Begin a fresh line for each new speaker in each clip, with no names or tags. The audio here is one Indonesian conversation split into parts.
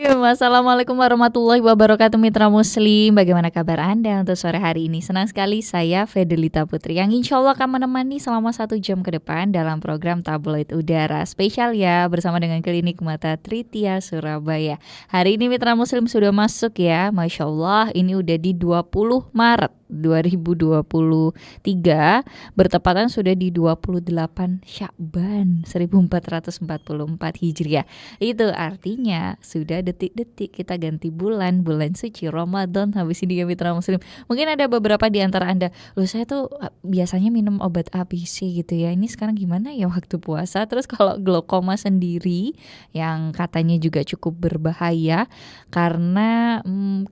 Assalamualaikum warahmatullahi wabarakatuh Mitra Muslim. Bagaimana kabar Anda untuk sore hari ini? Senang sekali saya Fedelita Putri yang insya Allah akan menemani selama 1 jam ke depan dalam program Tabloid Udara spesial ya, bersama dengan Klinik Mata Tritia Surabaya. Hari ini Mitra Muslim sudah masuk ya, Masya Allah, ini udah di 20 Maret 2023, bertepatan sudah di 28 Sya'ban 1444 Hijriah. Itu artinya sudah detik-detik kita ganti bulan suci Ramadan habis ini ya Mitra Muslim. Mungkin ada beberapa di antara Anda, loh saya tuh biasanya minum obat ABC gitu ya, ini sekarang gimana ya waktu puasa? Terus kalau glaukoma sendiri yang katanya juga cukup berbahaya karena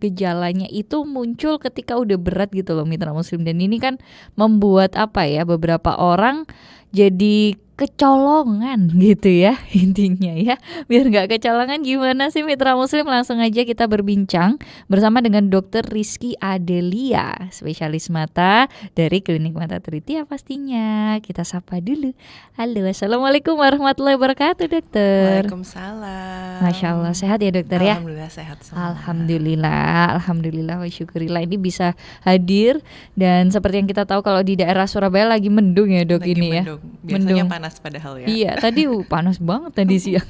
gejalanya itu muncul ketika udah berat gitu loh Mitra Muslim, dan ini kan membuat beberapa orang jadi kecolongan gitu ya intinya ya. Biar nggak kecolongan gimana sih Mitra Muslim, langsung aja kita berbincang bersama dengan Dr. Rizky Adelia, spesialis mata dari Klinik Mata Tritia pastinya. Kita sapa dulu. Halo, assalamualaikum warahmatullahi wabarakatuh dokter.
Waalaikumsalam.
Masya Allah, sehat ya dokter ya?
Alhamdulillah sehat semua.
Alhamdulillah wa syukurillah ini bisa hadir. Dan seperti yang kita tahu kalau di daerah Surabaya lagi mendung ya dok,
Lagi
ini
mendung.
ya.
Biasanya panas padahal ya.
Iya, tadi panas banget tadi siang.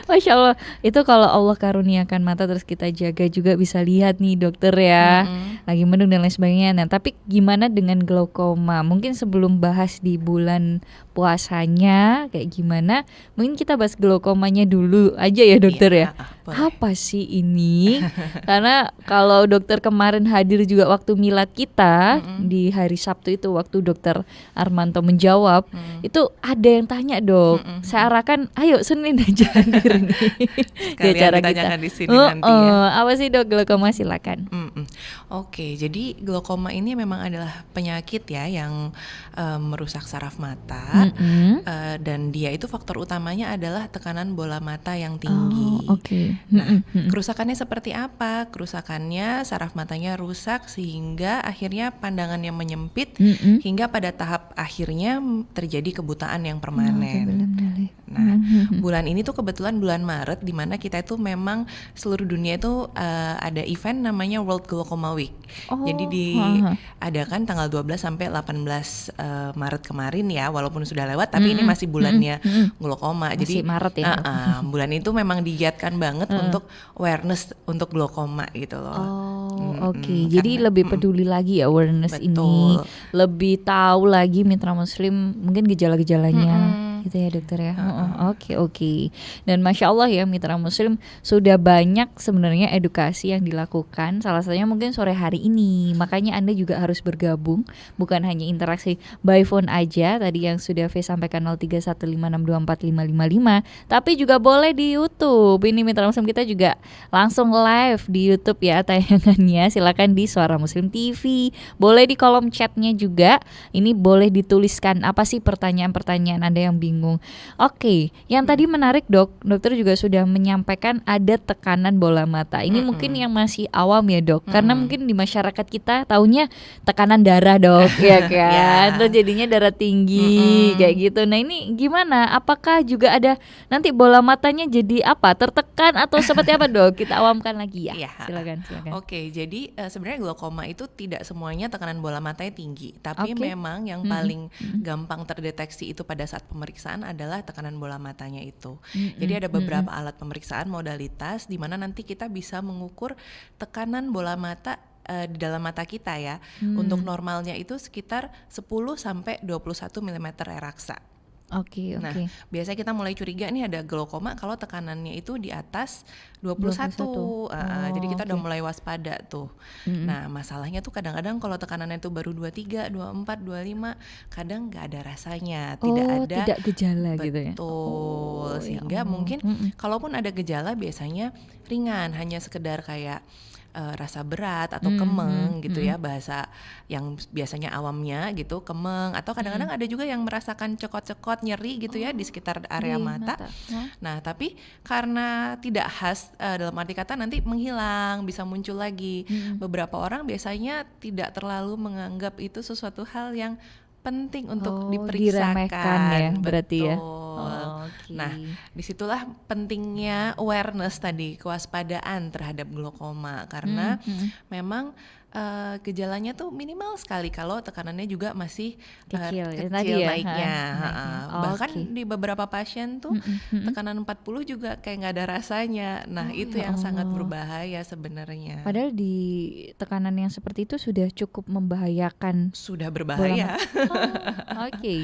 Masya Allah, itu kalau Allah karuniakan mata terus kita jaga juga bisa lihat nih dokter ya. Lagi mendung dan lain sebagainya. Nah, tapi gimana dengan glaukoma? Mungkin sebelum bahas di bulan puasanya kayak gimana, mungkin kita bahas glaukomanya dulu aja ya dokter ya.
Boleh.
Apa sih ini? Karena kalau dokter kemarin hadir juga waktu milad kita di hari Sabtu itu, waktu dokter Armanto menjawab, itu ada yang tanya dok, saya arahkan ayo Senin aja hadir nih di acara kita.
Di sini nanti ya.
Apa sih dok glaukoma, silakan.
Oke, jadi glaukoma ini memang adalah penyakit ya yang merusak saraf mata. Dan dia itu faktor utamanya adalah tekanan bola mata yang tinggi. Nah, kerusakannya seperti apa? Kerusakannya saraf matanya rusak sehingga akhirnya pandangannya menyempit hingga pada tahap akhirnya terjadi kebutaan yang permanen. Nah, bulan ini tuh kebetulan bulan Maret di mana kita itu memang seluruh dunia itu ada event namanya World Glaucoma Week. Jadi diadakan tanggal 12 sampai 18 Maret kemarin ya, walaupun sudah lewat tapi ini masih bulannya glaukoma. Jadi
Maret ya.
Bulan itu memang digiatkan banget untuk awareness untuk glaukoma gitu loh.
Jadi lebih peduli lagi ya awareness. Betul. Ini lebih tahu lagi Mitra Muslim mungkin gejala-gejalanya gitu ya dokter ya. Oke. Dan Masya Allah ya Mitra Muslim, sudah banyak sebenarnya edukasi yang dilakukan, salah satunya mungkin sore hari ini. Makanya Anda juga harus bergabung, bukan hanya interaksi by phone aja tadi yang sudah V sampaikan 0315624555, tapi juga boleh di YouTube. Ini Mitra Muslim kita juga langsung live di YouTube ya tayangannya. Silakan di Suara Muslim TV. Boleh di kolom chatnya juga. Ini boleh dituliskan apa sih pertanyaan-pertanyaan Anda yang bingung. Oke, yang tadi menarik dok, dokter juga sudah menyampaikan ada tekanan bola mata. Ini mungkin yang masih awam ya dok, karena mungkin di masyarakat kita taunya tekanan darah dok, ya kan? Terus jadinya darah tinggi kayak gitu. Nah ini gimana? Apakah juga ada nanti bola matanya jadi apa? Tertekan atau seperti apa dok? Kita awamkan lagi ya. Silakan.
Oke, jadi sebenarnya glaukoma itu tidak semuanya tekanan bola matanya tinggi, tapi memang yang paling gampang terdeteksi itu pada saat pemeriksaan adalah tekanan bola matanya itu. Jadi ada beberapa alat pemeriksaan modalitas di mana nanti kita bisa mengukur tekanan bola mata di dalam mata kita ya. Untuk normalnya itu sekitar 10 sampai 21 mm raksa. Nah, biasanya kita mulai curiga nih ada glaukoma kalau tekanannya itu di atas 21. Jadi kita udah mulai waspada tuh. Nah, masalahnya tuh kadang-kadang kalau tekanannya itu baru 23, 24, 25, kadang nggak ada rasanya,
tidak gejala gitu ya.
Betul. Sehingga mungkin kalaupun ada gejala biasanya ringan, hanya sekedar kayak rasa berat atau kemeng gitu ya, bahasa yang biasanya awamnya gitu, kemeng, atau kadang-kadang ada juga yang merasakan cekot-cekot nyeri gitu ya di sekitar area mata. Nah tapi karena tidak khas, dalam arti kata nanti menghilang, bisa muncul lagi. Beberapa orang biasanya tidak terlalu menganggap itu sesuatu hal yang penting untuk diperiksakan
diremehkan ya, berarti ya.
betul.
Oke.
Nah, disitulah pentingnya awareness tadi, kewaspadaan terhadap glaukoma karena memang gejalanya tuh minimal sekali kalau tekanannya juga masih
Kecil ya tadi
kecil
ya,
naiknya.
naiknya.
Bahkan
Oke.
di beberapa pasien tuh tekanan 40 juga kayak nggak ada rasanya. Nah,
Oh
itu
ya
yang sangat
Allah.
berbahaya sebenarnya.
Padahal di tekanan yang seperti itu sudah cukup membahayakan
Sudah
bola
berbahaya.
mata. Oh, oke.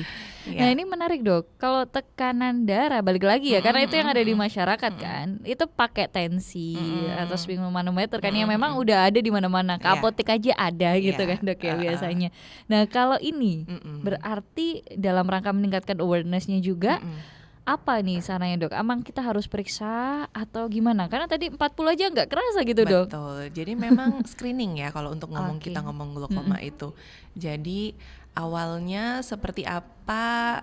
Nah
Ya.
ini menarik dok. Kalau tekanan darah balik lagi ya, karena itu yang ada di masyarakat kan, itu pakai tensi atau sphygmomanometer kan, yang memang udah ada di mana-mana. Ke
Iya.
apotek aja ada gitu
Iya,
kan dok ya biasanya. Nah kalau ini
Mm-mm.
berarti dalam rangka meningkatkan awareness-nya juga, apa nih sarannya dok? Emang kita harus periksa atau gimana? Karena tadi 40 aja nggak kerasa gitu dok.
Betul. Jadi memang screening ya kalau untuk
Oke.
kita ngomong glaukoma itu. Jadi awalnya seperti apa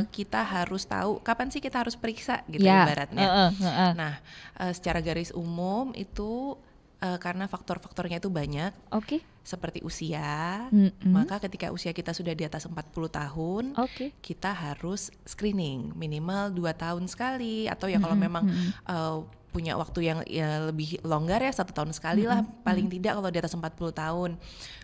kita harus tahu kapan sih kita harus periksa gitu
Ya.
ibaratnya. Nah, secara garis umum itu karena faktor-faktornya itu banyak
Oke.
seperti usia.
Mm-mm.
Maka ketika usia kita sudah di atas 40 tahun,
Oke.
kita harus screening minimal 2 tahun sekali, atau ya kalau memang punya waktu yang ya lebih longgar ya 1 tahun sekali lah paling tidak kalau di atas 40 tahun.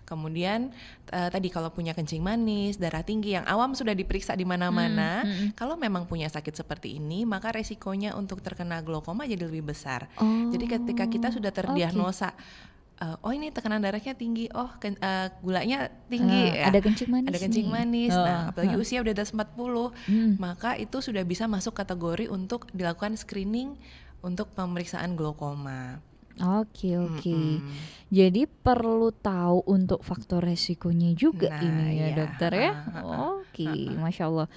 Kemudian tadi kalau punya kencing manis, darah tinggi yang awam sudah diperiksa di mana-mana, kalau memang punya sakit seperti ini maka resikonya untuk terkena glaukoma jadi lebih besar. Jadi ketika kita sudah terdiagnosa oh ini tekanan darahnya tinggi, oh gulanya tinggi ya.
Ada kencing manis.
Ada kencing
nih.
manis. Nah, apalagi usia udah di atas 40, maka itu sudah bisa masuk kategori untuk dilakukan screening untuk pemeriksaan glaukoma.
Oke. Jadi perlu tahu untuk faktor resikonya juga
Nah,
ini ya
iya.
dokter ya. Oke, Masya Allah.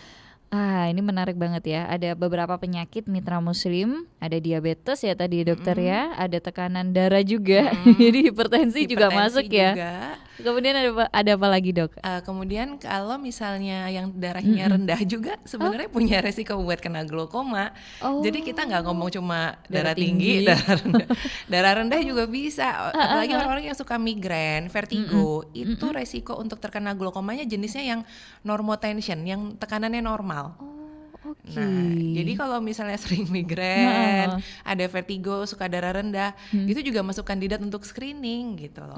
Ini menarik banget ya. Ada beberapa penyakit mitra muslim, ada diabetes ya tadi dokter ya, ada tekanan darah juga, jadi hipertensi juga masuk ya.
Juga.
Kemudian ada apa lagi dok?
Kemudian kalau misalnya yang darahnya rendah juga sebenarnya punya resiko buat kena glaukoma. Jadi kita nggak ngomong cuma darah tinggi, darah rendah. Darah rendah juga bisa. Apalagi orang-orang yang suka migrain, vertigo, itu resiko untuk terkena glaukomanya jenisnya yang normotension, yang tekanannya normal.
Oke.
Nah, jadi kalau misalnya sering migrain, ada vertigo, suka darah rendah, itu juga masuk kandidat untuk screening gitu loh.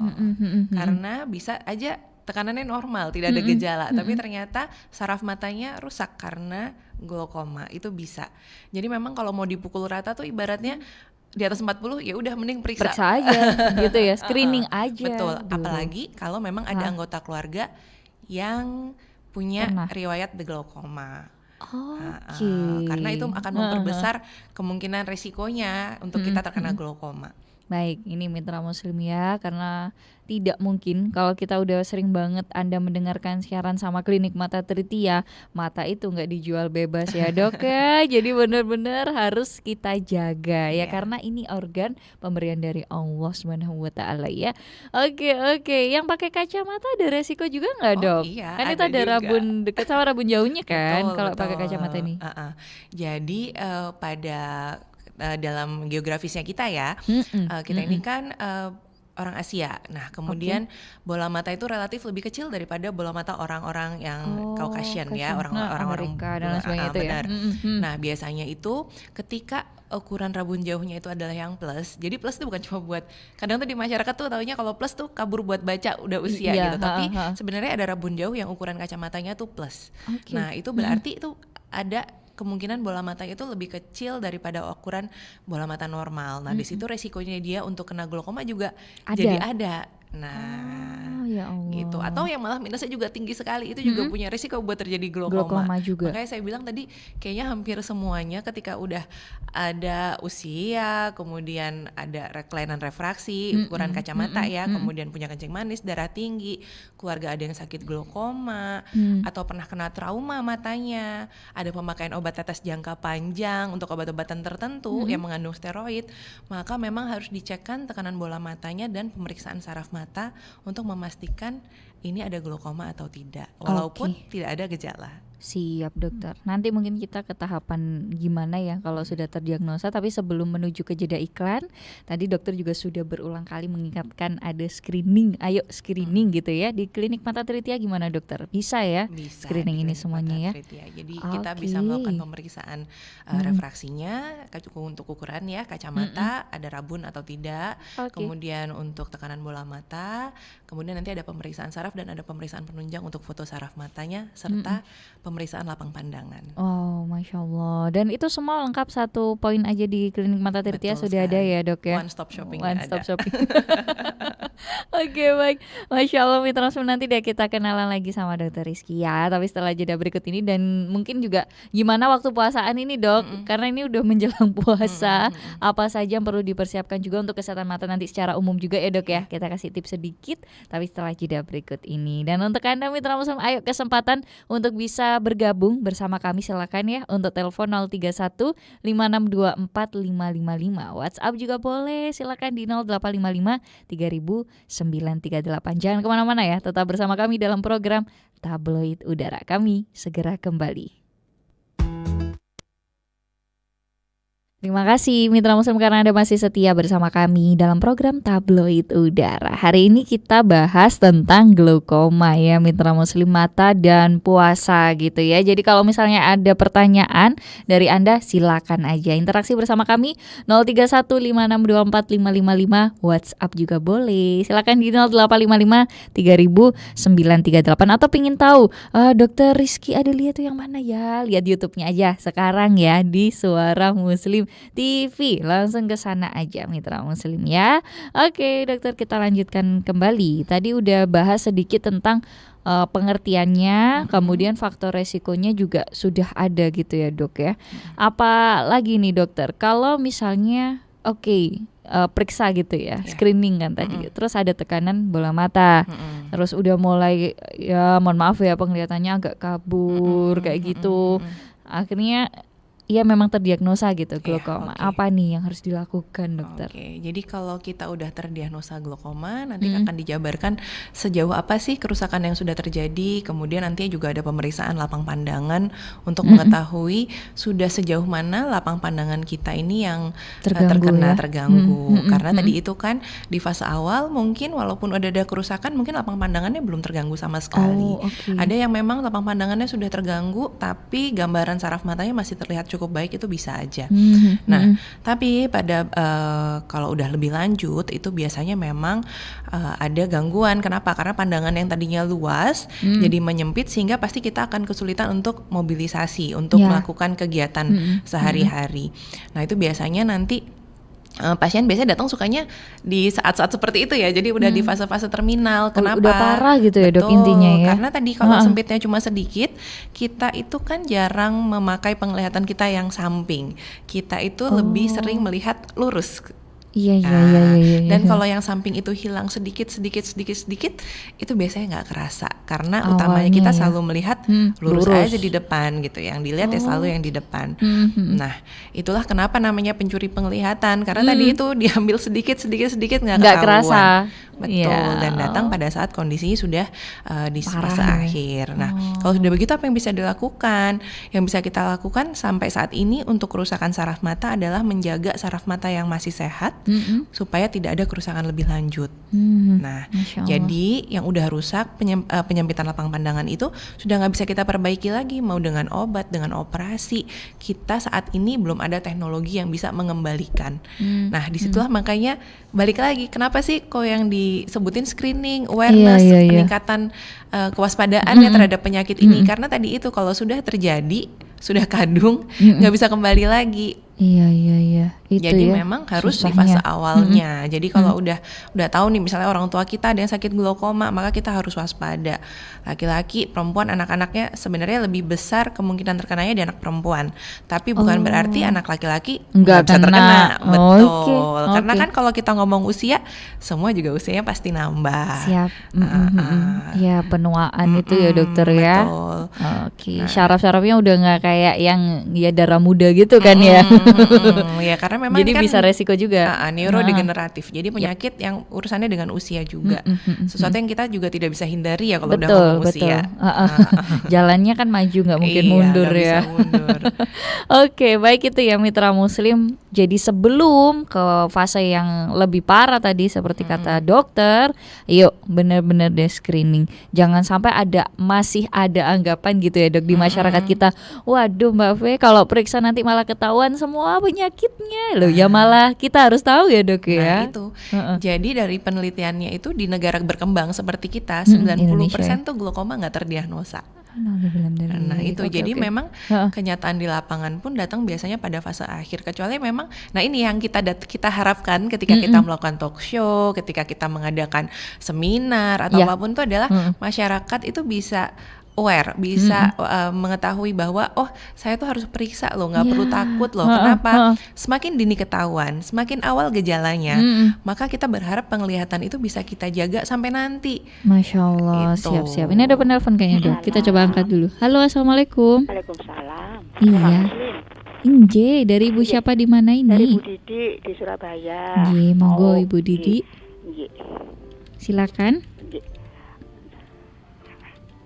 Karena bisa aja tekanannya normal, tidak ada gejala, tapi ternyata saraf matanya rusak karena glaukoma, itu bisa. Jadi memang kalau mau dipukul rata tuh ibaratnya di atas 40 ya udah mending periksa
aja gitu ya, screening aja.
Betul,
dulu.
apalagi kalau memang ada anggota keluarga yang punya
Pernah.
riwayat glaukoma.
Oke.
Karena itu akan memperbesar kemungkinan resikonya untuk kita terkena glaukoma.
Baik, ini mitra muslim ya, karena tidak mungkin kalau kita udah sering banget Anda mendengarkan siaran sama Klinik Mata Tritia, mata itu nggak dijual bebas ya dok ya. Jadi benar-benar harus kita jaga ya, karena ini organ pemberian dari Allah SWT ya. Oke, yang pakai kacamata ada resiko juga nggak dok?
Iya,
Kan itu
ada
ada
juga.
rabun dekat sama rabun jauhnya kan kalau pakai
Betul.
kacamata ini.
Jadi pada dalam geografisnya kita ya, kita ini kan orang Asia. Nah, kemudian bola mata itu relatif lebih kecil daripada bola mata orang-orang yang Caucasian ya, orang-orang
Amerika dan lain sebagainya itu ya.
benar. Nah, biasanya itu ketika ukuran rabun jauhnya itu adalah yang plus. Jadi plus itu bukan cuma buat, kadang tuh di masyarakat tuh taunya kalau plus tuh kabur buat baca udah usia
Iya,
gitu. Tapi sebenarnya ada rabun jauh yang ukuran kacamatanya tuh plus.
Oke.
Nah, itu berarti itu ada kemungkinan bola mata itu lebih kecil daripada ukuran bola mata normal. Nah, di situ resikonya dia untuk kena glaukoma juga jadi ada. Nah,
ya Allah.
gitu. Atau yang malah minusnya juga tinggi sekali, itu juga punya risiko buat terjadi glaukoma
juga.
Makanya saya bilang tadi kayaknya hampir semuanya ketika udah ada usia, kemudian ada kelainan refraksi, ukuran kacamata ya, kemudian punya kencing manis, darah tinggi, keluarga ada yang sakit glaukoma, atau pernah kena trauma matanya, ada pemakaian obat tetes jangka panjang untuk obat-obatan tertentu yang mengandung steroid, maka memang harus dicekkan tekanan bola matanya dan pemeriksaan saraf mata untuk memastikan ini ada glaukoma atau tidak, walaupun tidak ada gejala.
Siap dokter. Nanti mungkin kita ke tahapan gimana ya kalau sudah terdiagnosa. Tapi sebelum menuju ke jeda iklan, tadi dokter juga sudah berulang kali mengingatkan ada screening. Ayo screening gitu ya. Di klinik Mata Tritia gimana dokter? Bisa ya
Bisa
screening
di
ini
klinik
semuanya
Mata
ya?
Tritia. Jadi kita bisa melakukan pemeriksaan refraksinya, untuk ukuran ya kacamata, ada rabun atau tidak. Kemudian untuk tekanan bola mata, kemudian nanti ada pemeriksaan saraf dan ada pemeriksaan penunjang untuk foto saraf matanya, serta pemeriksaan lapang pandangan.
Oh, Masya Allah. Dan itu semua lengkap satu poin aja di klinik Mata Tritia.
Betul
sudah
sekali.
Ada ya dok ya?
One stop shopping.
One stop shopping. Oke, baik. Masya Allah Mitra Muslim, nanti deh kita kenalan lagi sama dokter Rizky ya. Tapi setelah jeda berikut ini, dan mungkin juga gimana waktu puasaan ini dok, karena ini udah menjelang puasa. Apa saja yang perlu dipersiapkan juga untuk kesehatan mata nanti secara umum juga ya dok ya. Kita kasih tips sedikit tapi setelah jeda berikut ini. Dan untuk Anda Mitra Muslim, ayo kesempatan untuk bisa bergabung bersama kami, silakan ya untuk telepon 031 5624 555. WhatsApp juga boleh, silakan di 0855 3938. Jangan kemana-mana ya, tetap bersama kami dalam program Tabloid Udara. Kami segera kembali. Terima kasih Mitra Muslim karena Anda masih setia bersama kami dalam program Tabloid Udara. Hari ini kita bahas tentang glaukoma ya Mitra Muslim, mata dan puasa gitu ya. Jadi kalau misalnya ada pertanyaan dari Anda, silakan aja interaksi bersama kami 0315624555. WhatsApp juga boleh. Silakan di 0855 3938. Atau pingin tahu Dokter Rizky ada lihat tuh yang mana ya? Lihat YouTube-nya aja sekarang ya di Suara Muslim TV, langsung ke sana aja Mitra Muslim ya. Oke dokter, kita lanjutkan kembali. Tadi udah bahas sedikit tentang pengertiannya, kemudian faktor resikonya juga sudah ada gitu ya dok ya. Apa lagi nih dokter, kalau misalnya periksa gitu ya, screening kan tadi, terus ada tekanan bola mata, terus udah mulai ya mohon maaf ya penglihatannya agak kabur kayak gitu, akhirnya ia memang terdiagnosa gitu glaukoma. Apa nih yang harus dilakukan dokter?
Jadi kalau kita udah terdiagnosa glaukoma, nanti akan dijabarkan sejauh apa sih kerusakan yang sudah terjadi. Kemudian nanti juga ada pemeriksaan lapang pandangan untuk mengetahui sudah sejauh mana lapang pandangan kita ini yang terganggu. Karena tadi itu kan di fase awal mungkin walaupun udah ada kerusakan, mungkin lapang pandangannya belum terganggu sama sekali. Ada yang memang lapang pandangannya sudah terganggu tapi gambaran saraf matanya masih terlihat cukup baik, itu bisa aja. Nah, tapi pada kalau udah lebih lanjut itu biasanya memang ada gangguan. Kenapa? Karena pandangan yang tadinya luas jadi menyempit, sehingga pasti kita akan kesulitan untuk mobilisasi, untuk melakukan kegiatan sehari-hari. Nah, itu biasanya nanti pasien biasanya datang sukanya di saat-saat seperti itu ya. Jadi udah di fase-fase terminal. Kenapa?
Udah parah gitu ya dok intinya ya.
Karena tadi kalau sempitnya cuma sedikit, kita itu kan jarang memakai penglihatan kita yang samping. Kita itu lebih sering melihat lurus.
Iya.
Dan kalau yang samping itu hilang sedikit, itu biasanya nggak kerasa, karena utamanya kita selalu melihat lurus aja di depan gitu. Yang dilihat ya selalu yang di depan. Nah, itulah kenapa namanya pencuri penglihatan, karena tadi itu diambil sedikit nggak kerasa. Betul, dan datang pada saat kondisinya sudah di fase akhir. Nah, kalau sudah begitu apa yang bisa dilakukan? Yang bisa kita lakukan sampai saat ini untuk kerusakan saraf mata adalah menjaga saraf mata yang masih sehat supaya tidak ada kerusakan lebih lanjut. Nah, jadi yang udah rusak, penyempitan lapang pandangan itu sudah nggak bisa kita perbaiki lagi, mau dengan obat, dengan operasi. Kita saat ini belum ada teknologi yang bisa mengembalikan. Nah, disitulah makanya balik lagi, kenapa sih kok yang disebutin screening, awareness, peningkatan kewaspadaan ya terhadap penyakit ini. Karena tadi itu kalau sudah terjadi, sudah kadung, nggak bisa kembali lagi.
Iya. Itu
jadi
ya,
memang harus
susahnya.
di fase awalnya. Jadi kalau udah tahu nih misalnya orang tua kita ada yang sakit glaukoma, maka kita harus waspada. Laki-laki, perempuan, anak-anaknya sebenarnya lebih besar kemungkinan terkenanya di anak perempuan. Tapi bukan berarti anak laki-laki nggak bisa terkena. Betul. Karena kan kalau kita ngomong usia, semua juga usianya pasti nambah.
Siap. Ya penuaan itu ya dokter ya.
Betul.
Syaraf-syarafnya udah nggak kayak yang ya darah muda gitu kan ya.
Ya karena memang
jadi
ini kan
bisa resiko juga.
neurodegeneratif. Jadi penyakit yang urusannya dengan usia juga. Sesuatu yang kita juga tidak bisa hindari ya kalau udah ngomong usia.
Jalannya kan maju, nggak mungkin mundur
gak
ya.
bisa mundur.
Oke, baik itu ya mitra muslim. Jadi sebelum ke fase yang lebih parah tadi seperti kata dokter, yuk benar-benar deh screening. Jangan sampai masih ada anggapan gitu ya dok di masyarakat kita. Waduh Mbak V, kalau periksa nanti malah ketahuan semua penyakitnya. Loh ya malah kita harus tahu ya dok ya.
Nah itu. Jadi dari penelitiannya itu di negara berkembang seperti kita 90% tuh glaukoma nggak terdiagnosa. Nah itu jadi memang kenyataan di lapangan pun datang biasanya pada fase akhir, kecuali memang nah ini yang kita harapkan ketika kita melakukan talk show, ketika kita mengadakan seminar atau apapun itu adalah masyarakat itu bisa aware, bisa mengetahui bahwa saya tuh harus periksa loh, nggak perlu takut loh. Kenapa? Semakin dini ketahuan, semakin awal gejalanya, maka kita berharap penglihatan itu bisa kita jaga sampai nanti.
Masya Allah,
Gitu.
siap-siap. Ini ada penelpon kayaknya dok. Kita coba angkat dulu. Halo, assalamualaikum.
Waalaikumsalam.
Iya. Inje, dari Ibu siapa di mana ini?
Dari Bu Didi di Surabaya.
Nggih, monggo Ibu Didi.
Nggih.
Silakan.
Nggih.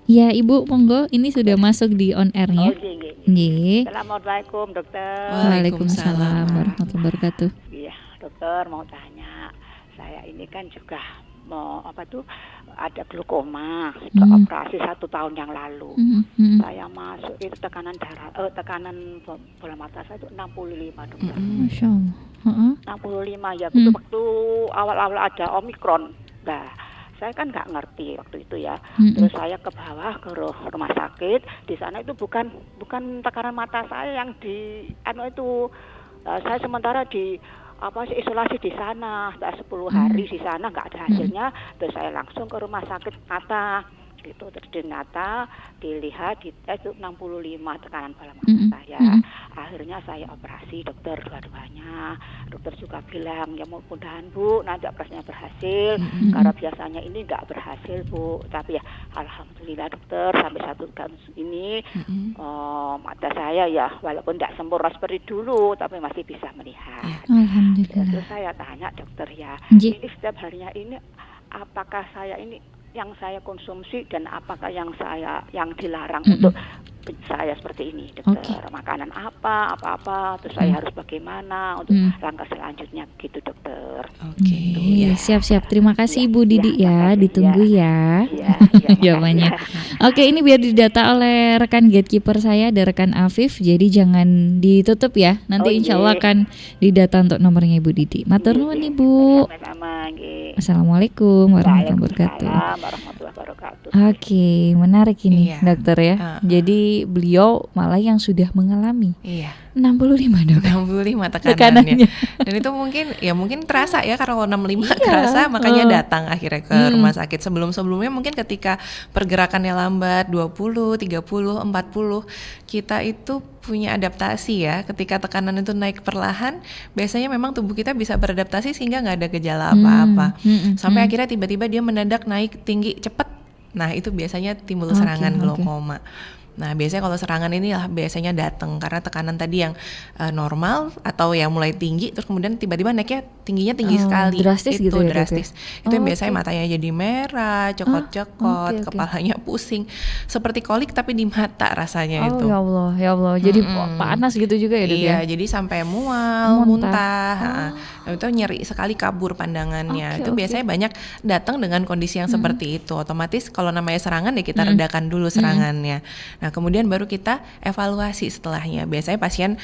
Ya Ibu, monggo. Ini sudah masuk di on airnya.
Nggih.
Nggih.
Assalamualaikum dokter.
Waalaikumsalam warahmatullahi wabarakatuh.
Iya dokter, mau tanya, saya ini kan juga mau ada glaukoma, sudah operasi 1 tahun yang lalu. Saya masuk itu tekanan bola mata saya itu 65 dokter.
Masya Allah.
65 ya, betul waktu awal-awal ada Omikron. Nah, saya kan nggak ngerti waktu itu ya. Terus saya ke bawah ke rumah sakit. Di sana itu bukan tekanan mata saya yang saya sementara isolasi di sana, 10 hari di sana nggak ada hasilnya. Terus saya langsung ke rumah sakit mata. Gitu, terus ternyata dilihat dites itu 65 tekanan bola mata saya. Akhirnya saya operasi dokter dua-duanya. Dokter juga bilang ya mudah-mudahan Bu nanti operasinya berhasil, karena biasanya ini nggak berhasil Bu. Tapi ya alhamdulillah dokter sampai 1 tahun ini mata saya ya walaupun tidak sempurna seperti dulu tapi masih bisa melihat.
Alhamdulillah.
Terus saya tanya dokter ya,
Nggih.
ini setiap harinya ini apakah saya ini yang saya konsumsi dan apakah yang dilarang untuk saya seperti ini dokter. Makanan apa terus saya harus bagaimana untuk langkah selanjutnya gitu dokter.
Iya, siap-siap. Terima kasih Ibu Didi ya, ditunggu ya. Jawabannya. Oke, ini biar didata oleh rekan gatekeeper saya, ada rekan Afif, jadi jangan ditutup ya. Nanti insya Allah akan didata untuk nomornya Ibu Didi. Matur nuwun Ibu.
Sama-sama.
Assalamualaikum warahmatullahi wabarakatuh.
Warahmatullahi wabarakatuh.
Oke, menarik ini dokter ya. Jadi beliau malah yang sudah mengalami. 65 dok.
65 tekanannya. Dan itu mungkin terasa ya, karena kalau 65 terasa makanya datang akhirnya ke rumah sakit. Sebelumnya mungkin ketika pergerakannya lambat 20, 30, 40, kita itu punya adaptasi ya. Ketika tekanan itu naik perlahan, biasanya memang tubuh kita bisa beradaptasi sehingga nggak ada gejala apa-apa. Sampai akhirnya tiba-tiba dia mendadak naik tinggi cepat. Nah itu biasanya timbul serangan glaukoma. Nah biasanya kalau serangan ini lah biasanya datang karena tekanan tadi yang normal atau yang mulai tinggi terus kemudian tiba-tiba naiknya tingginya tinggi sekali.
Drastis
itu
gitu ya,
drastis. Itu yang biasanya matanya jadi merah, cokot-cokot, kepalanya pusing, seperti kolik tapi di mata rasanya itu.
Ya Allah. Jadi panas gitu juga ya dok ya?
Iya, jadi sampai mual, muntah. Itu nyeri sekali, kabur pandangannya. Itu biasanya banyak datang dengan kondisi yang seperti itu. Otomatis kalau namanya serangan ya kita redakan dulu serangannya. Nah kemudian baru kita evaluasi setelahnya. Biasanya pasien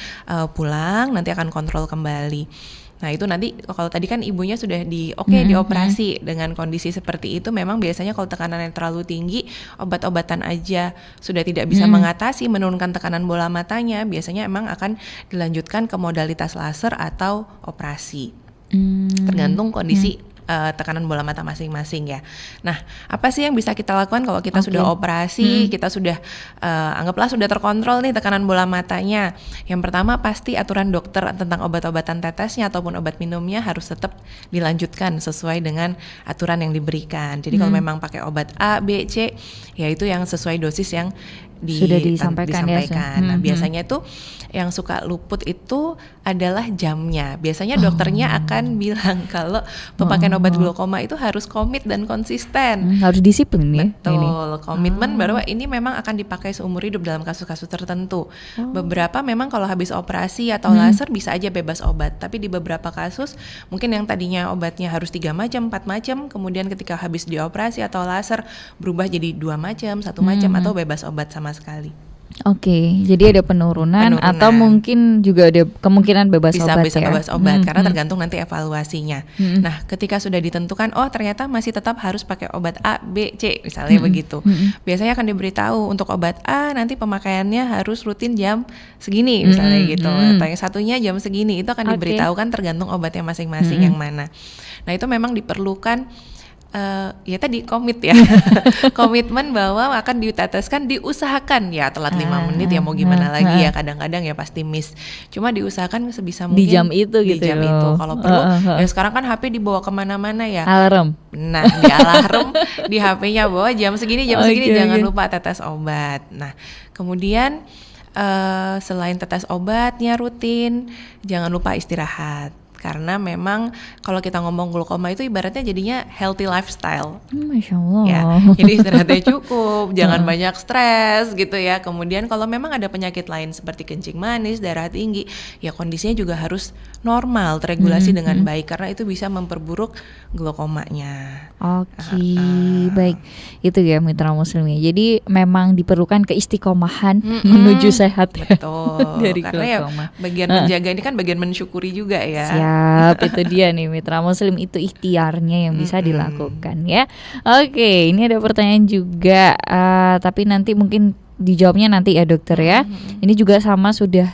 pulang nanti akan kontrol kembali. Nah itu nanti kalau tadi kan ibunya sudah dioperasi dengan kondisi seperti itu, memang biasanya kalau tekanannya terlalu tinggi obat-obatan aja sudah tidak bisa mengatasi menurunkan tekanan bola matanya, biasanya emang akan dilanjutkan ke modalitas laser atau operasi. Tergantung kondisi tekanan bola mata masing-masing ya. Nah, apa sih yang bisa kita lakukan kalau kita sudah operasi, kita sudah anggaplah sudah terkontrol nih tekanan bola matanya. Yang pertama pasti aturan dokter tentang obat-obatan tetesnya ataupun obat minumnya harus tetap dilanjutkan sesuai dengan aturan yang diberikan. Jadi kalau memang pakai obat A, B, C, ya itu yang sesuai dosis yang
sudah disampaikan ya.
Nah, biasanya itu yang suka luput itu adalah jamnya. Biasanya dokternya akan bilang kalau pemakaian obat glaukoma itu harus komit dan konsisten.
Harus disiplin ya.
Betul, komitmen bahwa ini memang akan dipakai seumur hidup dalam kasus-kasus tertentu. Beberapa memang kalau habis operasi atau laser bisa aja bebas obat, tapi di beberapa kasus mungkin yang tadinya obatnya harus 3 macam, 4 macam, kemudian ketika habis dioperasi atau laser berubah jadi 2 macam, 1 macam atau bebas obat sama sekali.
Oke, jadi ada penurunan atau mungkin juga ada kemungkinan bebas obat
bisa
ya.
Bebas obat karena tergantung nanti evaluasinya. Nah, ketika sudah ditentukan ternyata masih tetap harus pakai obat A, B, C misalnya begitu. Biasanya akan diberitahu untuk obat A nanti pemakaiannya harus rutin jam segini misalnya gitu. Atau yang satunya jam segini, itu akan diberitahu kan tergantung obatnya masing-masing yang mana. Nah, itu memang diperlukan ya tadi komit ya. Komitmen bahwa akan diteteskan, diusahakan ya telat 5 menit ya mau gimana lagi ya, kadang-kadang ya pasti miss. Cuma diusahakan sebisa mungkin
di jam itu
di
gitu
jam
loh.
Itu kalau perlu ya sekarang kan HP dibawa kemana-mana ya.
Alarm.
Nah, di alarm di HP-nya bahwa jam segini jangan lupa tetes obat. Nah, kemudian selain tetes obatnya rutin, jangan lupa istirahat. Karena memang kalau kita ngomong glaukoma itu ibaratnya jadinya healthy lifestyle.
Masya Allah.
Ya, jadi istirahatnya cukup, jangan banyak stres gitu ya. Kemudian kalau memang ada penyakit lain seperti kencing manis, darah tinggi, ya kondisinya juga harus normal, terregulasi dengan baik karena itu bisa memperburuk glaukomanya.
Oke, baik. Itu ya mitra muslim ya. Jadi memang diperlukan keistiqomahan menuju sehat.
Betul.
Dari
karena
glaukoma.
Ya bagian menjaga ini kan bagian mensyukuri juga ya.
Siap, itu dia nih mitra muslim, itu ikhtiarnya yang bisa dilakukan ya. Oke, ini ada pertanyaan juga, tapi nanti mungkin dijawabnya nanti ya dokter ya. Ini juga sama sudah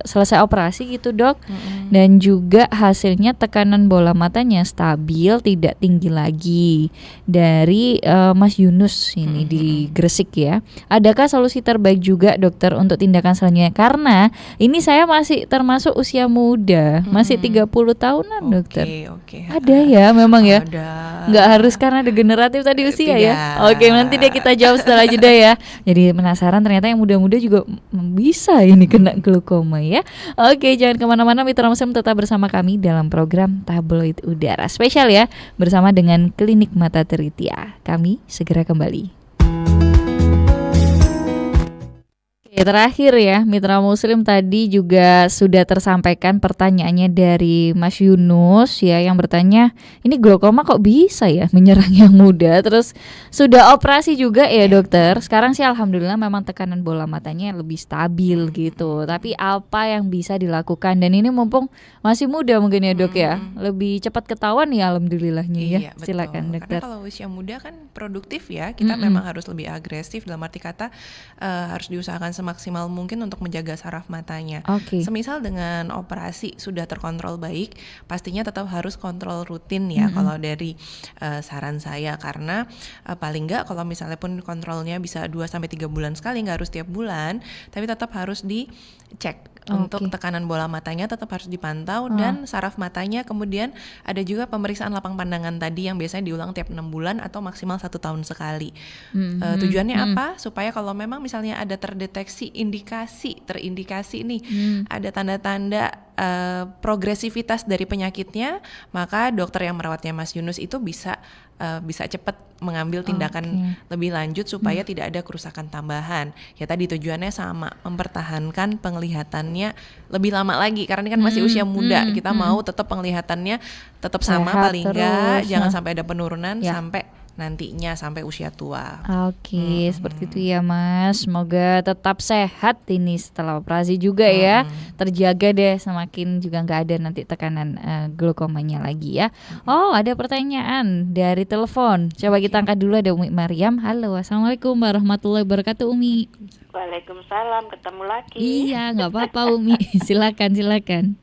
selesai operasi gitu dok, dan juga hasilnya tekanan bola matanya stabil, tidak tinggi lagi. Dari Mas Yunus ini di Gresik ya. Adakah solusi terbaik juga dokter untuk tindakan selanjutnya? Karena ini saya masih termasuk usia muda, masih 30 tahunan dokter.
Oke.
Ada ya memang ya.
Ada.
Nggak harus karena degeneratif tadi usia
Tidak.
ya. Oke, nanti deh kita jawab setelah jeda ya. Jadi penasaran ternyata yang muda-muda juga bisa ini kena glaukoma ya. Oke, jangan kemana-mana mitra muslim, tetap bersama kami dalam program Tabloid Udara spesial ya, bersama dengan Klinik Mata Teritia. Kami segera kembali. Oke, terakhir ya mitra muslim, tadi juga sudah tersampaikan pertanyaannya dari Mas Yunus ya, yang bertanya ini glaukoma kok bisa ya menyerang yang muda, terus sudah operasi juga ya dokter. Sekarang sih alhamdulillah memang tekanan bola matanya lebih stabil gitu, tapi apa yang bisa dilakukan, dan ini mumpung masih muda mungkin ya dok ya, lebih cepat ketahuan ya alhamdulillahnya ya.
Betul.
Silakan dokter.
Karena kalau usia muda kan produktif ya, kita memang harus lebih agresif, dalam arti kata harus diusahakan semaksimal mungkin untuk menjaga saraf matanya. Semisal dengan operasi sudah terkontrol baik, pastinya tetap harus kontrol rutin ya kalau dari saran saya, karena paling enggak kalau misalnya pun kontrolnya bisa 2-3 bulan sekali, nggak harus tiap bulan, tapi tetap harus dicek. Untuk tekanan bola matanya tetap harus dipantau dan saraf matanya. Kemudian ada juga pemeriksaan lapang pandangan tadi yang biasanya diulang tiap 6 bulan atau maksimal 1 tahun sekali. Tujuannya apa? Supaya kalau memang misalnya ada terdeteksi terindikasi nih ada tanda-tanda progresivitas dari penyakitnya, maka dokter yang merawatnya Mas Yunus itu bisa cepat mengambil tindakan lebih lanjut supaya tidak ada kerusakan tambahan. Ya tadi tujuannya sama, mempertahankan penglihatannya lebih lama lagi, karena ini kan masih usia muda, kita mau tetap penglihatannya tetap sama,
sehat
paling enggak
terus.
jangan sampai ada penurunan sampai nantinya sampai usia tua.
Oke, seperti itu ya Mas. Semoga tetap sehat ini setelah operasi juga ya. Terjaga deh, semakin juga nggak ada nanti tekanan glaukomanya lagi ya. Oh, ada pertanyaan dari telepon. Coba kita angkat dulu, ada Umi Maryam. Halo, assalamualaikum warahmatullahi wabarakatuh Umi.
Waalaikumsalam, ketemu lagi.
Iya, nggak apa-apa Umi. silakan.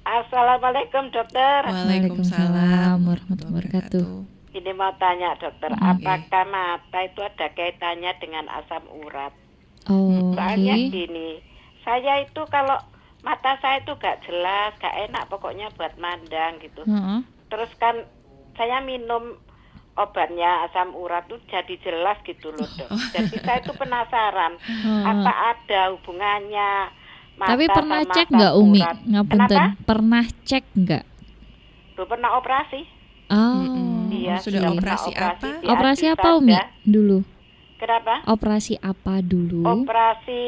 Assalamualaikum dokter.
Waalaikumsalam
warahmatullahi wabarakatuh.
Ini mau tanya dokter, apakah mata itu ada kaitannya dengan asam urat? Soalnya gini, saya itu kalau mata saya itu gak jelas, gak enak pokoknya buat mandang gitu. Terus kan saya minum
obatnya asam urat tuh jadi jelas gitu loh Dok. Jadi saya tuh penasaran apa ada hubungannya mata
Tapi pernah
sama
cek
asam
nggak Umi?
urat.
Ngapunten.
Kenapa?
Pernah cek nggak?
Tuh pernah operasi.
Oh,
Iya,
Sudah
pernah
operasi apa?
di
operasi
hati
apa Umi
saja.
dulu?
Kenapa?
Operasi apa dulu?
Operasi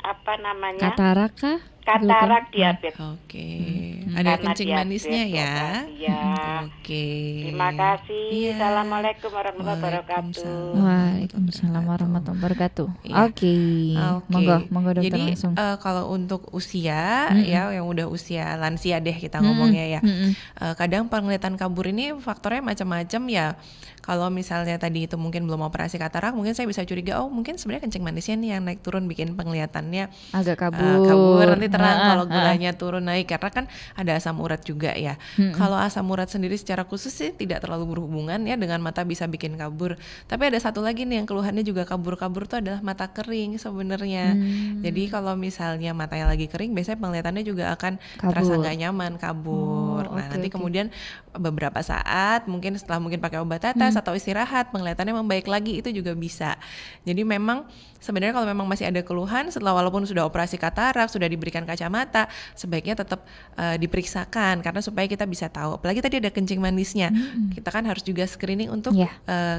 apa namanya?
Katarak kah?
Katarak diabetes.
Oke.
Hmm.
Ada
Karena
kencing manisnya
diabetes,
ya.
operasi, ya.
Oke.
Terima kasih.
Iya.
Assalamualaikum warahmatullahi wabarakatuh.
Waalaikumsalam.
Waalaikumsalam warahmatullahi wabarakatuh.
Iya.
Oke.
Oke.
Monggo dokter
Jadi
langsung.
kalau untuk usia
Mm-mm.
ya yang udah usia lansia deh kita ngomongnya ya.
Mm-mm.
Kadang penglihatan kabur ini faktornya macam-macam ya. Kalau misalnya tadi itu mungkin belum operasi katarak, mungkin saya bisa curiga mungkin sebenarnya kencing manisnya nih yang naik turun bikin penglihatannya
Agak
kabur, nanti terang kalau
Ah.
gulanya turun naik karena kan ada asam urat juga ya. Kalau asam urat sendiri secara khusus sih tidak terlalu berhubungan ya dengan mata bisa bikin kabur. Tapi ada satu lagi nih yang keluhannya juga kabur-kabur tuh adalah mata kering sebenarnya. Jadi kalau misalnya matanya lagi kering, biasanya penglihatannya juga akan terasa
Kabur.
nggak nyaman, kabur.
Oh,
Nah,
oke,
nanti
oke.
kemudian beberapa saat mungkin setelah mungkin pakai obat tetes atau istirahat penglihatannya membaik lagi, itu juga bisa. Jadi memang sebenarnya kalau memang masih ada keluhan setelah walaupun sudah operasi katarak, sudah diberikan kacamata, sebaiknya tetap diperiksakan karena supaya kita bisa tahu. Apalagi tadi ada kencing manisnya, kita kan harus juga screening untuk
Iya.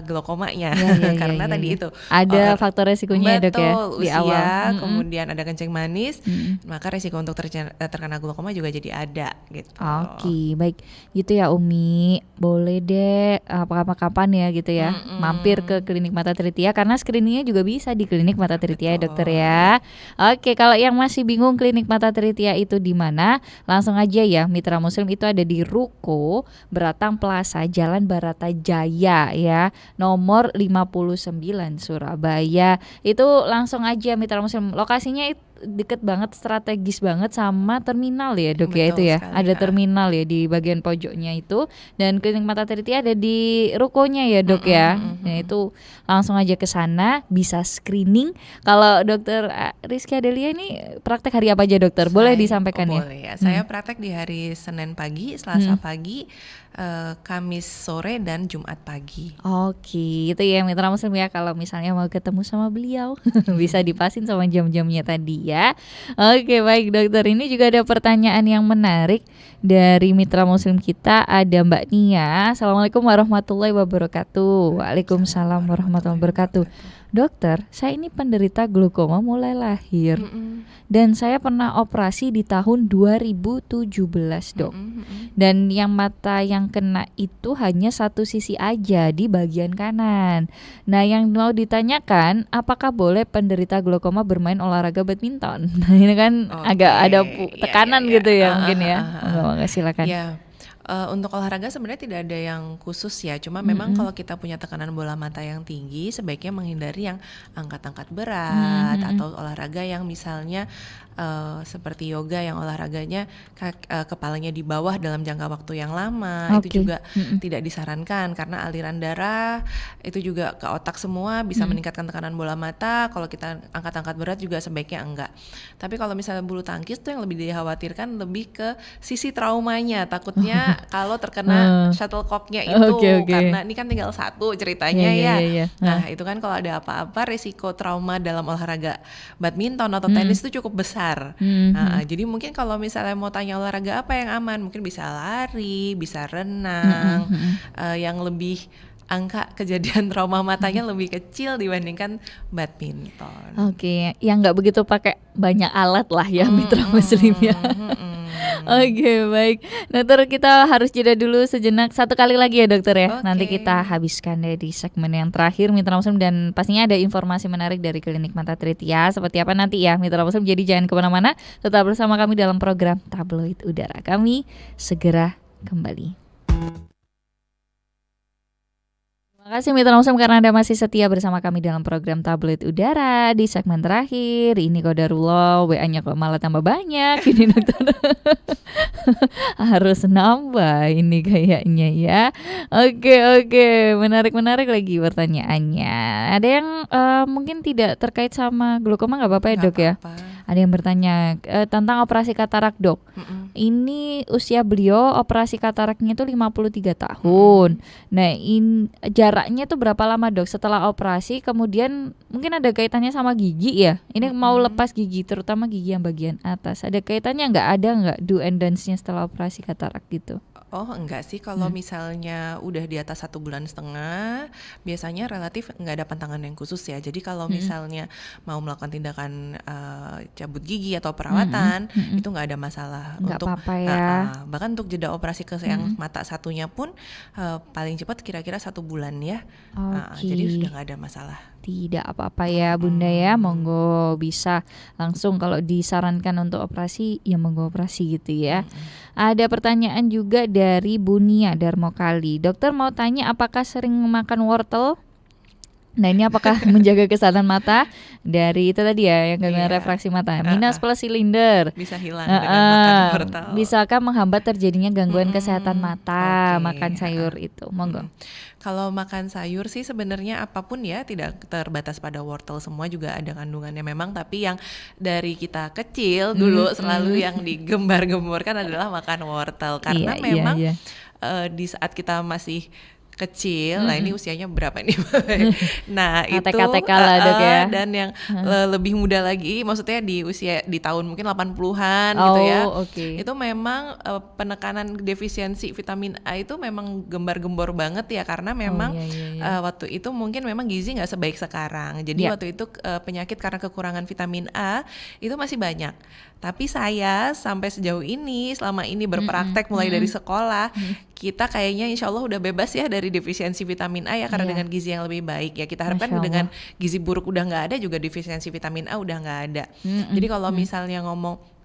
glaukomanya
Iya,
karena
iya,
tadi
iya.
itu
Ada faktor resikonya ya, Dok, ya,
betul,
di
usia,
awal.
kemudian ada kencing manis, maka resiko untuk terkena glaukoma juga jadi ada gitu.
Oke, baik. Gitu ya Umi. Boleh deh kapan-kapan ya gitu ya. Mampir ke klinik Mata Tritia karena screeningnya juga bisa di klinik Mata Tritia ya, dokter ya. Oke, kalau yang masih bingung klinik Mata Tritia itu di mana, langsung aja ya. Mitra Muslim itu ada di Ruko Beratang Plaza, Jalan Barata Jaya ya. Nomor 59 Surabaya. Itu langsung aja Mitra Muslim. Lokasinya itu deket banget, strategis banget sama terminal ya Dok ya,
Betul
itu ya.
sekali,
Ada
Kak.
terminal ya di bagian pojoknya itu, dan klinik Mata Tritia ada di rukonya ya Dok ya. Nah itu langsung aja ke sana bisa screening. Kalau dokter Rizky Adelia ini praktek hari apa aja dokter? Boleh disampaikan ya?
Boleh ya. Saya praktek di hari Senin pagi, Selasa pagi, Kamis sore dan Jumat pagi.
Oke, itu ya Mitra Muslim ya, kalau misalnya mau ketemu sama beliau bisa dipasin sama jam-jamnya tadi ya. Oke, baik dokter, ini juga ada pertanyaan yang menarik dari Mitra Muslim kita, ada Mbak Nia. Assalamualaikum warahmatullahi wabarakatuh. Waalaikumsalam warahmatullahi wabarakatuh. Dokter, saya ini penderita glaukoma mulai lahir dan saya pernah operasi di tahun 2017 dok. Dan yang mata yang kena itu hanya satu sisi aja di bagian kanan. Nah yang mau ditanyakan, apakah boleh penderita glaukoma bermain olahraga badminton? Nah ini kan agak ada tekanan gitu ya mungkin ya. Enggak, silakan.
Ya. Untuk olahraga sebenarnya tidak ada yang khusus ya, cuma memang kalau kita punya tekanan bola mata yang tinggi, sebaiknya menghindari yang angkat-angkat berat atau olahraga yang misalnya seperti yoga yang olahraganya kepalanya di bawah dalam jangka waktu yang lama. Itu juga tidak disarankan karena aliran darah itu juga ke otak semua, bisa meningkatkan tekanan bola mata. Kalau kita angkat-angkat berat juga sebaiknya enggak. Tapi kalau misalnya bulu tangkis tuh yang lebih dikhawatirkan lebih ke sisi traumanya, takutnya kalau terkena shuttlecocknya itu karena ini kan tinggal satu ceritanya ya. Nah itu kan kalau ada apa-apa risiko trauma dalam olahraga badminton atau tenis itu cukup besar. Jadi mungkin kalau misalnya mau tanya olahraga apa yang aman, mungkin bisa lari, bisa renang, yang lebih angka kejadian trauma matanya lebih kecil dibandingkan badminton.
Oke, yang nggak begitu pakai banyak alat lah ya Mitra Muslim ya. Oke, baik. Dokter, kita harus jeda dulu sejenak. Satu kali lagi ya dokter ya. Nanti kita habiskan deh di segmen yang terakhir Mitra Muslim, dan pastinya ada informasi menarik dari klinik Mata Tritia. Seperti apa nanti ya Mitra Muslim. Jadi jangan kemana-mana, tetap bersama kami dalam program Tabloid Udara. Kami segera kembali. Terima kasih Mitra Muslim karena Anda masih setia bersama kami dalam program Tabloid Udara. Di segmen terakhir ini qadarullah WA-nya kok malah tambah banyak ini dokter. Harus nambah ini kayaknya ya. Oke, menarik lagi pertanyaannya. Ada yang mungkin tidak terkait sama glaukoma, nggak apa-apa ya dok ya. Ada yang bertanya tentang operasi katarak dok. ini usia beliau operasi kataraknya itu 53 tahun. Nah, jaraknya tuh berapa lama dok setelah operasi? Kemudian mungkin ada kaitannya sama gigi ya. Ini mau lepas gigi, terutama gigi yang bagian atas. Ada kaitannya nggak? Ada nggak do and dance-nya setelah operasi katarak gitu?
Oh enggak sih, kalau misalnya udah di atas 1,5 bulan, biasanya relatif nggak ada pantangan yang khusus ya. Jadi kalau misalnya mau melakukan tindakan cabut gigi atau perawatan, itu nggak ada masalah.
Nggak
Untuk
apa-apa ya.
bahkan untuk jeda operasi ke yang mata satunya pun paling cepat kira-kira 1 bulan ya.
Oke.
Jadi sudah nggak ada masalah.
Tidak apa-apa ya Bunda ya, monggo bisa langsung kalau disarankan untuk operasi ya monggo operasi gitu ya. Ada pertanyaan juga dari Bunia Darmokali. Dokter mau tanya apakah sering makan wortel? Nah ini apakah menjaga kesehatan mata dari itu tadi ya yang gangguan refraksi mata minus plus silinder
Bisa hilang dengan makan wortel.
bisakah menghambat terjadinya gangguan kesehatan mata makan sayur itu? Monggo.
Kalau makan sayur sih sebenarnya apapun ya tidak terbatas pada wortel, semua juga ada kandungannya memang, tapi yang dari kita kecil dulu selalu yang digembar-gemborkan adalah makan wortel karena memang di saat kita masih kecil, nah ini usianya berapa nih? Nah itu
TK lah dok ya.
Dan yang lebih muda lagi, maksudnya di usia di tahun mungkin 80-an gitu ya. Itu memang penekanan defisiensi vitamin A itu memang gembar-gembor banget ya, karena memang waktu itu mungkin memang gizi nggak sebaik sekarang. Jadi waktu itu penyakit karena kekurangan vitamin A itu masih banyak. Tapi saya sampai sejauh ini selama ini berpraktek mulai dari sekolah, kita kayaknya insya Allah udah bebas ya dari defisiensi vitamin A ya, karena dengan gizi yang lebih baik ya. Kita harapkan dengan gizi buruk udah nggak ada, juga defisiensi vitamin A udah nggak ada. Jadi kalau misalnya ngomong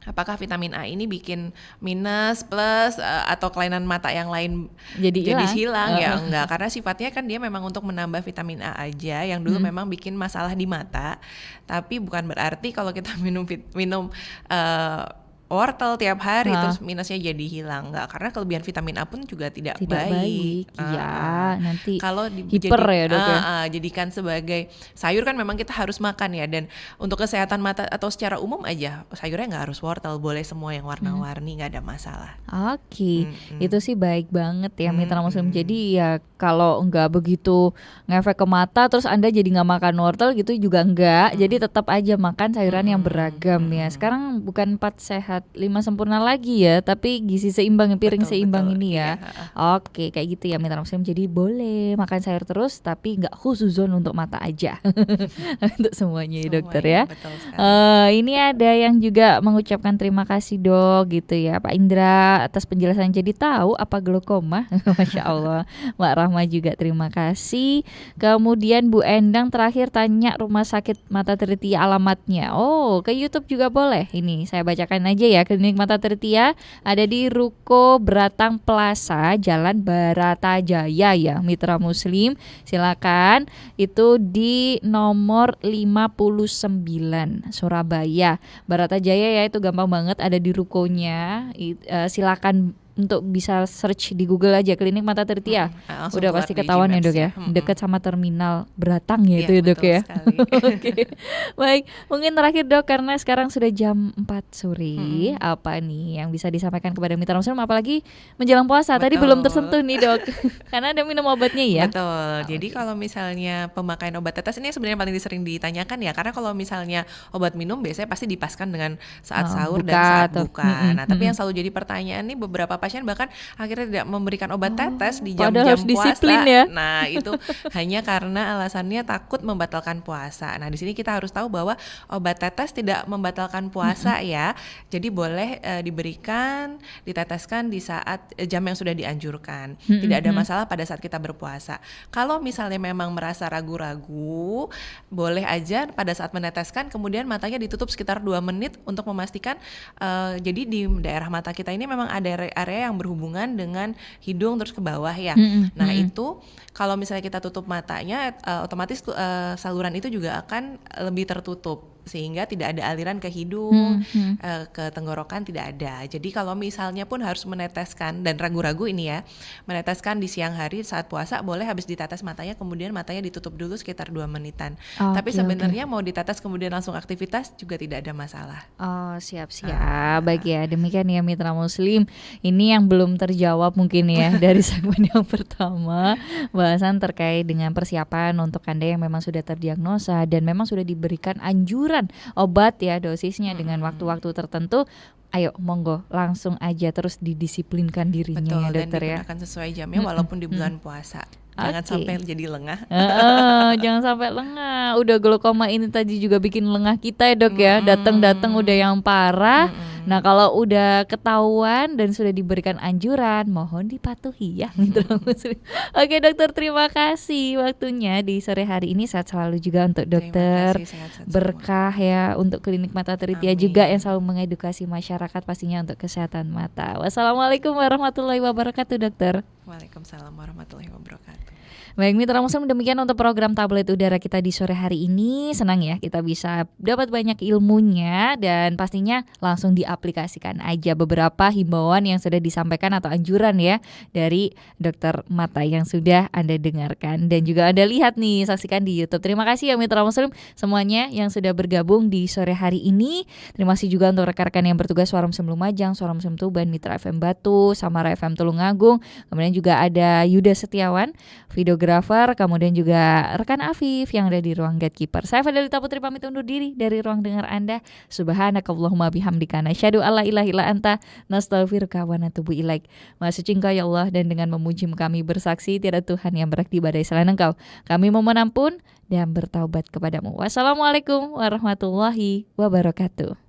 apakah vitamin A ini bikin minus, plus, atau kelainan mata yang lain jadi hilang ya enggak, karena sifatnya kan dia memang untuk menambah vitamin A aja yang dulu memang bikin masalah di mata, tapi bukan berarti kalau kita minum wortel tiap hari terus minusnya jadi hilang, enggak, karena kelebihan vitamin A pun juga tidak baik.
Ya nanti
kalau
hiper ya dok ya.
Jadikan sebagai sayur kan memang kita harus makan ya, dan untuk kesehatan mata atau secara umum aja sayurnya nggak harus wortel, boleh semua yang warna-warni, nggak ada masalah.
Itu sih baik banget ya mitra muslim. Jadi ya kalau nggak begitu ngefek ke mata terus Anda jadi nggak makan wortel gitu juga enggak. Jadi tetap aja makan sayuran yang beragam ya. Sekarang bukan 4 sehat 5 sempurna lagi ya, tapi gizi seimbang, piring seimbang ini ya. Oke, kayak gitu ya mitra muslim. Jadi boleh makan sayur terus tapi nggak khususon untuk mata aja. Untuk semuanya ya dokter ya. Ini ada yang juga mengucapkan terima kasih dok gitu ya Pak Indra atas penjelasan, jadi tahu apa glaukoma. Masya Allah. Mbak Rahma juga terima kasih. Kemudian Bu Endang terakhir tanya rumah sakit Mata Tirtia alamatnya. Oh, ke YouTube juga boleh. Ini saya bacakan aja ya. Klinik Mata Tirtia ada di Ruko Beratang Plaza, Jalan Baratajaya ya mitra muslim. Silakan, itu di nomor 59 Surabaya. Baratajaya ya, itu gampang banget ada di rukonya. Silakan untuk bisa search di Google aja Klinik Mata Tirtia. Udah pasti ketahuan ya dok ya. Dekat sama terminal Beratang ya, itu ya dok ya. Oke. Baik, mungkin terakhir dok, karena sekarang sudah jam 4 sore. Apa nih yang bisa disampaikan kepada mitra muslim apalagi menjelang puasa? Tadi belum tersentuh nih dok. Karena ada minum obatnya ya.
Betul. Jadi kalau misalnya pemakaian obat tetes ini sebenarnya paling sering ditanyakan ya, karena kalau misalnya obat minum biasanya pasti dipaskan dengan saat sahur dan saat buka. Nah, tapi yang selalu jadi pertanyaan nih, beberapa pasien bahkan akhirnya tidak memberikan obat tetes di jam-jam puasa.
Ya?
Nah, itu hanya karena alasannya takut membatalkan puasa. Nah, di sini kita harus tahu bahwa obat tetes tidak membatalkan puasa ya. Jadi boleh diteteskan di saat jam yang sudah dianjurkan. Tidak ada masalah pada saat kita berpuasa. Kalau misalnya memang merasa ragu-ragu, boleh aja pada saat meneteskan kemudian matanya ditutup sekitar 2 menit untuk memastikan. Jadi di daerah mata kita ini memang ada area yang berhubungan dengan hidung terus ke bawah ya. Nah itu kalau misalnya kita tutup matanya, otomatis saluran itu juga akan lebih tertutup. sehingga tidak ada aliran ke hidung, ke tenggorokan tidak ada. Jadi kalau misalnya pun harus meneteskan, dan ragu-ragu ini ya, meneteskan di siang hari saat puasa, boleh habis ditetes matanya, kemudian matanya ditutup dulu sekitar 2 menitan. Tapi sebenarnya mau ditetes kemudian langsung aktivitas juga tidak ada masalah.
Oh, siap-siap. Baik ya, demikian ya mitra muslim. Ini yang belum terjawab mungkin ya dari segmen yang pertama, bahasan terkait dengan persiapan untuk Anda yang memang sudah terdiagnosa dan memang sudah diberikan anjuran obat ya, dosisnya dengan waktu-waktu tertentu. Ayo monggo langsung aja terus didisiplinkan dirinya.
Betul,
ya dokter
dan
ya.
digunakan sesuai jamnya walaupun di bulan puasa. Jangan sampai jadi lengah.
Jangan sampai lengah. Udah glaukoma ini tadi juga bikin lengah kita ya dok ya. Datang-datang udah yang parah. Nah kalau udah ketahuan dan sudah diberikan anjuran, mohon dipatuhi ya mitra muslim. Oke dokter, terima kasih waktunya di sore hari ini. Sehat selalu juga untuk dokter.
Terima kasih, sehat-sehat
Berkah ya untuk klinik mata Tritia juga yang selalu mengedukasi masyarakat pastinya untuk kesehatan mata. Wassalamualaikum warahmatullahi wabarakatuh dokter.
Waalaikumsalam warahmatullahi wabarakatuh.
Baik mitra muslim, demikian untuk program Tablet Udara kita di sore hari ini. Senang ya kita bisa dapat banyak ilmunya dan pastinya langsung diaplikasikan aja beberapa himbauan yang sudah disampaikan atau anjuran ya dari dokter mata yang sudah Anda dengarkan dan juga Anda lihat nih, saksikan di YouTube. Terima kasih ya mitra muslim semuanya yang sudah bergabung di sore hari ini. Terima kasih juga untuk rekan-rekan yang bertugas Suara Muslim Lumajang, Suara Muslim Tuban, Mitra FM Batu, Samara FM Tulungagung. Kemudian juga ada Yuda Setiawan, videografer, kemudian juga rekan Afif yang ada di ruang gatekeeper. Saya Fadilita Putri pamit undur diri dari ruang dengar Anda. Subhanakallahumma bihamdika nasyhadu alla ilaha illa anta nastaghfiruka wa natubu ilaik. Maha suci Engkau ya Allah, dan dengan memuji kami bersaksi tiada Tuhan yang berhak diibadahi selain Engkau. Kami memohon ampun dan bertaubat kepadamu. Wassalamualaikum warahmatullahi wabarakatuh.